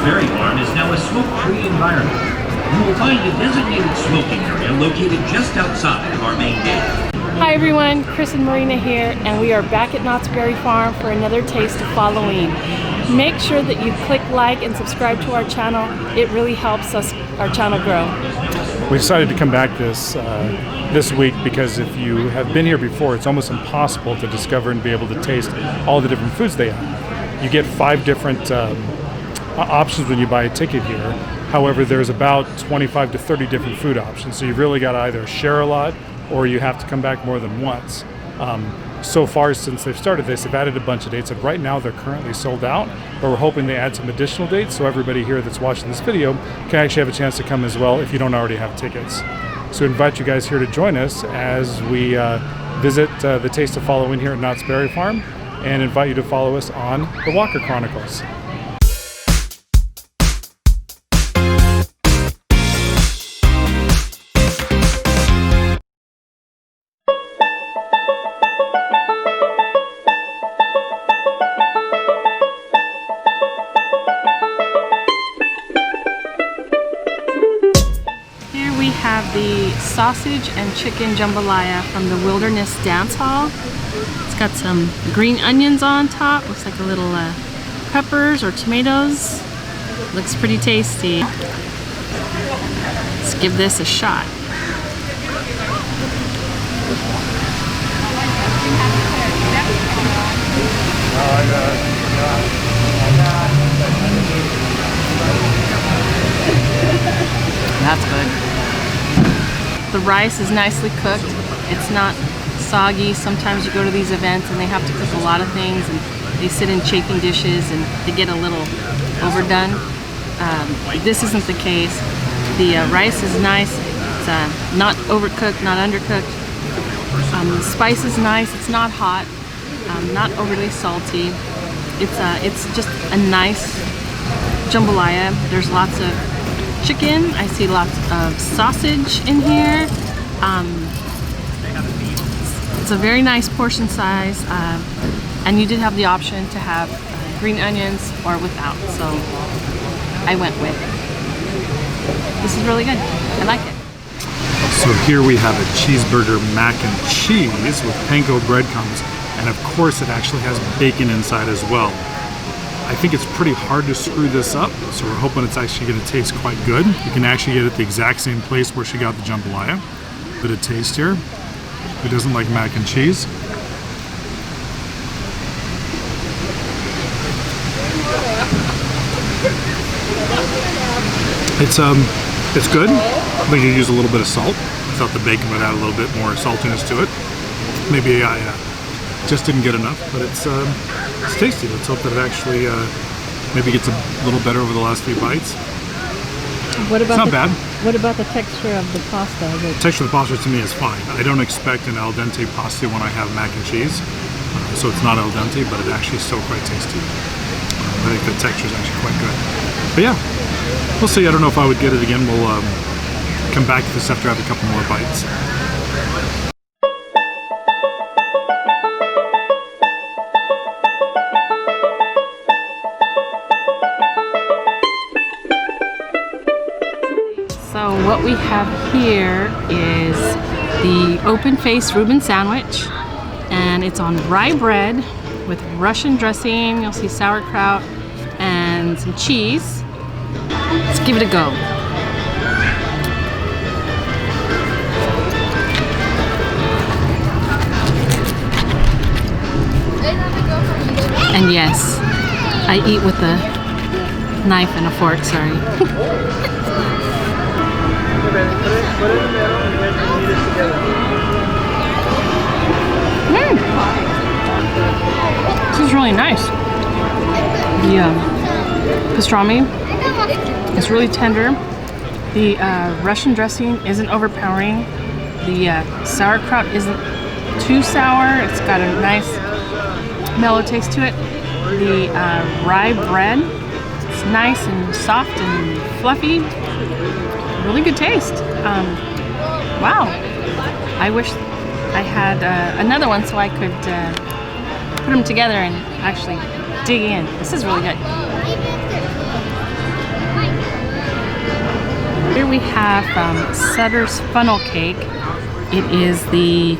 Berry Farm is now a smoke-free environment. You will find a designated smoking area located just outside of our main gate. Hi everyone, Chris and Marina here, and we are back at Knott's Berry Farm for another taste of Fall-O-Ween. Make sure that you click like and subscribe to our channel. It really helps our channel grow. We decided to come back this week because if you have been here before, it's almost impossible to discover and be able to taste all the different foods they have. You get 5 different options when you buy a ticket here. However, there's about 25 to 30 different food options, so you've really got to either share a lot or you have to come back more than once. So far, since they've started this, they've added a bunch of dates, and right now they're currently sold out, but we're hoping they add some additional dates so everybody here that's watching this video can actually have a chance to come as well if you don't already have tickets. So we invite you guys here to join us as we visit the Taste of Fall-O-Ween here at Knott's Berry Farm, and invite you to follow us on the Walker Chronicles. The sausage and chicken jambalaya from the Wilderness Dance Hall. It's got some green onions on top. Looks like a little peppers or tomatoes. Looks pretty tasty. Let's give this a shot. That's good. The rice is nicely cooked. It's not soggy. Sometimes you go to these events and they have to cook a lot of things and they sit in chafing dishes and they get a little overdone. This isn't the case. The rice is nice. It's not overcooked, not undercooked. The spice is nice. It's not hot, not overly salty. It's just a nice jambalaya. There's lots of chicken. I see lots of sausage in here. It's a very nice portion size, and you did have the option to have green onions or without, so I went with. This is really good. I like it. So here we have a cheeseburger mac and cheese with Panko breadcrumbs, and of course it actually has bacon inside as well. I think it's pretty hard to screw this up, so we're hoping it's actually going to taste quite good. You can actually get it at the exact same place where she got the jambalaya. Bit of taste here. Who doesn't like mac and cheese? It's good. I think you use a little bit of salt. I thought the bacon would add a little bit more saltiness to it. Maybe I just didn't get enough, but it's tasty. Let's hope that it actually maybe gets a little better over the last few bites. What about it's not bad. What about the texture of the pasta? The texture of the pasta to me is fine. I don't expect an al dente pasta when I have mac and cheese, so it's not al dente, but it actually is still quite tasty. I think the texture is actually quite good. But yeah, we'll see. I don't know if I would get it again. We'll come back to this after I have a couple more bites. So what we have here is the open-faced Reuben sandwich, and it's on rye bread with Russian dressing. You'll see sauerkraut and some cheese. Let's give it a go. And yes, I eat with a knife and a fork, sorry. This is really nice. The pastrami is really tender. The Russian dressing isn't overpowering. The sauerkraut isn't too sour. It's got a nice mellow taste to it. The rye bread, it's nice and soft and fluffy. Really good taste. Wow. I wish I had another one so I could put them together and actually dig in. This is really good. Here we have Sutter's Funnel Cake. It is the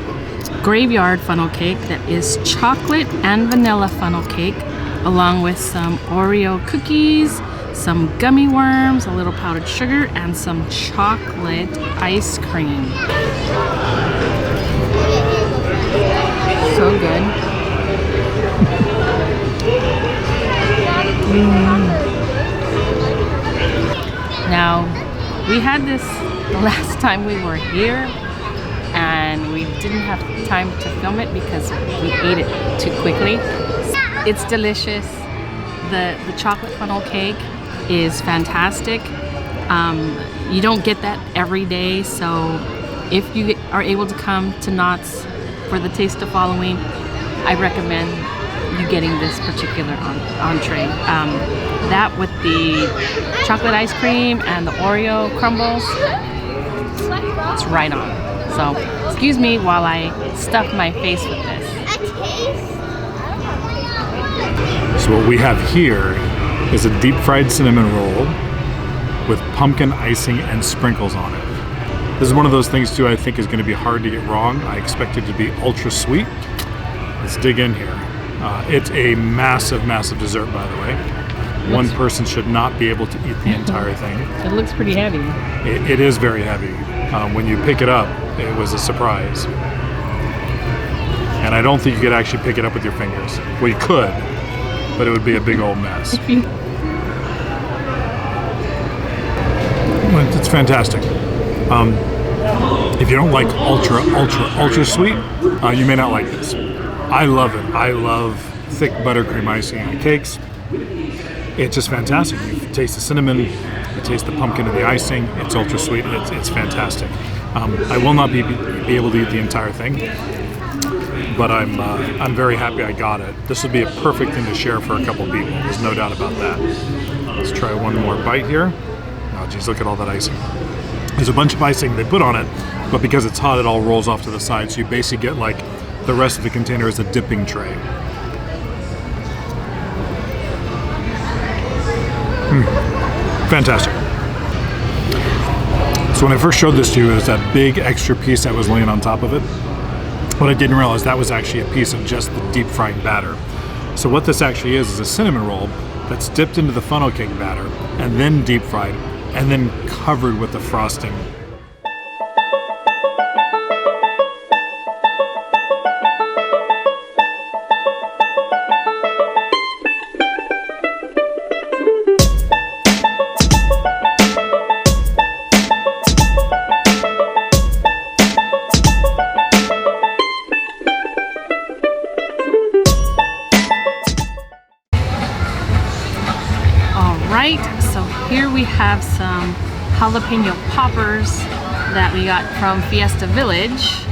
graveyard funnel cake that is chocolate and vanilla funnel cake, along with some Oreo cookies, some gummy worms, a little powdered sugar, and some chocolate ice cream. So good. Now, we had this the last time we were here, and we didn't have time to film it because we ate it too quickly. It's delicious. The chocolate funnel cake is fantastic. You don't get that every day, so if you are able to come to Knott's for the Taste of Fall-O-Ween, I recommend you getting this particular entree. That with the chocolate ice cream and the Oreo crumbles, it's right on. So, excuse me while I stuff my face with this. So what we have here is a deep fried cinnamon roll with pumpkin icing and sprinkles on it. This is one of those things too I think is going to be hard to get wrong. I expect it to be ultra sweet. Let's dig in here. It's a massive, massive dessert, by the way. One person should not be able to eat the entire thing. It looks pretty heavy. It is very heavy. When you pick it up, it was a surprise. And I don't think you could actually pick it up with your fingers. Well, you could, but it would be a big old mess. It's fantastic. If you don't like ultra sweet, you may not like this. I love it. I love thick buttercream icing on cakes. It's just fantastic. You taste the cinnamon, you taste the pumpkin and the icing. It's ultra sweet. It's fantastic. I will not be able to eat the entire thing, but I'm very happy I got it. This would be a perfect thing to share for a couple people. There's no doubt about that. Let's try one more bite here. Oh geez, look at all that icing. There's a bunch of icing they put on it, but because it's hot, it all rolls off to the side. So you basically get like the rest of the container as a dipping tray. Fantastic. So when I first showed this to you, it was that big extra piece that was laying on top of it. What I didn't realize, that was actually a piece of just the deep fried batter. So what this actually is a cinnamon roll that's dipped into the funnel cake batter and then deep fried and then covered with the frosting. So here we have some Jalapeno Poppers that we got from Fiesta Village.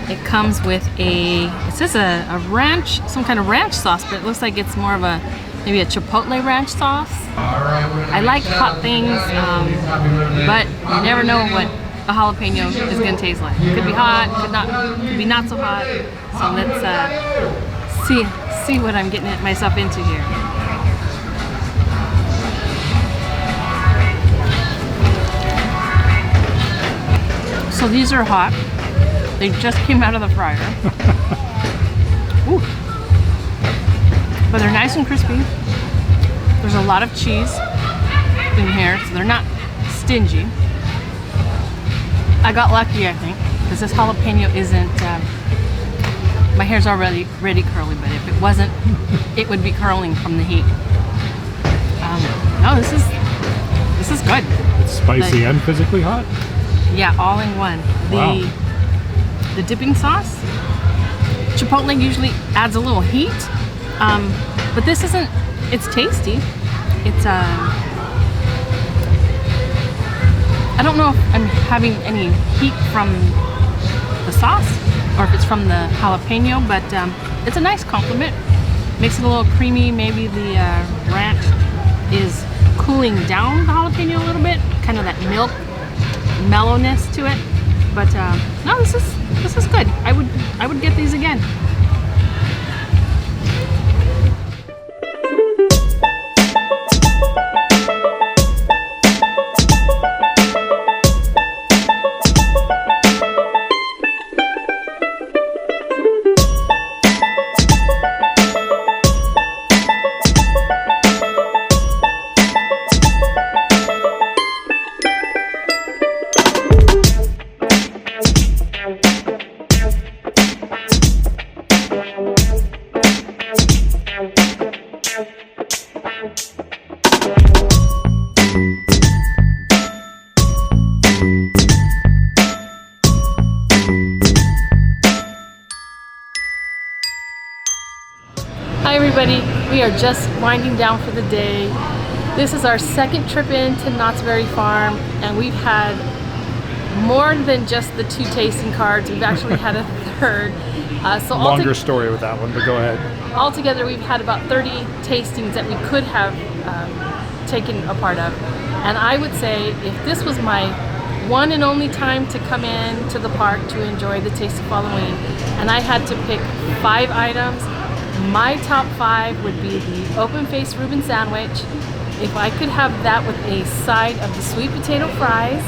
It comes with it says a ranch, some kind of ranch sauce, but it looks like it's more of maybe a chipotle ranch sauce. I like hot things, but you never know what a jalapeno is going to taste like. It could be hot, could be not so hot. So let's see what I'm getting myself into here. So these are hot. They just came out of the fryer. Ooh. But they're nice and crispy. There's a lot of cheese in here, so they're not stingy. I got lucky, I think, because this jalapeno isn't, my hair's already curly, but if it wasn't, it would be curling from the heat. No, this is good. It's spicy and physically hot? Yeah, all in one. Wow. The dipping sauce, chipotle usually adds a little heat, but this isn't. It's tasty. It's I don't know if I'm having any heat from the sauce or if it's from the jalapeno, but it's a nice compliment. Makes it a little creamy. Maybe the ranch is cooling down the jalapeno a little bit, kind of that milk mellowness to it, but no, this is good. I would get these again. just winding down for the day. This is our second trip into Knott's Berry Farm, and we've had more than just the 2 tasting cards. We've actually had a third. So Longer story with that one, but go ahead. Altogether, we've had about 30 tastings that we could have taken a part of. And I would say if this was my one and only time to come in to the park to enjoy the taste of Fall-O-Ween, and I had to pick 5 items, my top 5 would be the open-faced Reuben sandwich. If I could have that with a side of the sweet potato fries.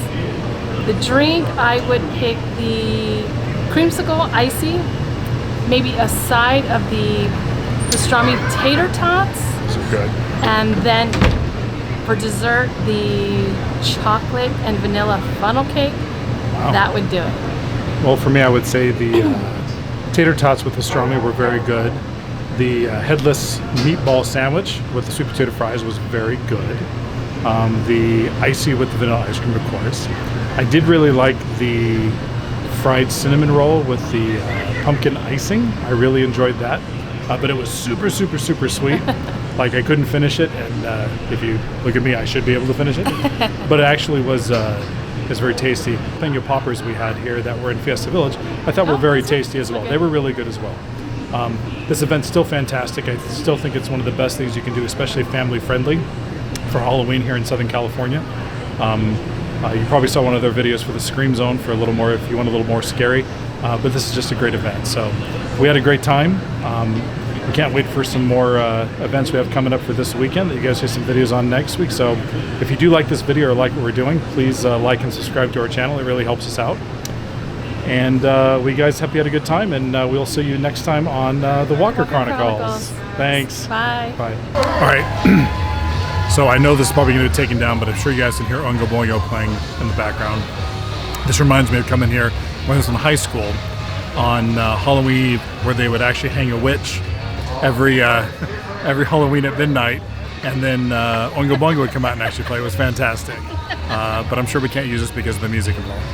The drink, I would pick the creamsicle icy, maybe a side of the pastrami tater tots. So good. And then for dessert, the chocolate and vanilla funnel cake. Wow. That would do it. Well, for me, I would say the tater tots with pastrami were very good. The headless meatball sandwich with the sweet potato fries was very good. The icy with the vanilla ice cream, of course. I did really like the fried cinnamon roll with the pumpkin icing. I really enjoyed that. But it was super, super, super sweet. Like I couldn't finish it, and if you look at me, I should be able to finish it. But it actually was very tasty. Jalapeno Poppers we had here that were in Fiesta Village, I thought were very tasty as well. Okay. They were really good as well. This event's still fantastic. I still think it's one of the best things you can do, especially family friendly for Halloween here in Southern California. You probably saw one of their videos for the Scream Zone for a little more, if you want a little more scary. But this is just a great event. So we had a great time. We can't wait for some more events we have coming up for this weekend that you guys see some videos on next week. So if you do like this video or like what we're doing, please like and subscribe to our channel. It really helps us out. And we guys hope you had a good time, and we'll see you next time on the Walker Chronicles. Thanks. Bye. Bye. All right. So I know this is probably going to be taken down, but I'm sure you guys can hear Oingo Boingo playing in the background. This reminds me of coming here when I was in high school on Halloween Eve, where they would actually hang a witch every Halloween at midnight, and then Oingo Boingo would come out and actually play. It was fantastic. But I'm sure we can't use this because of the music involved.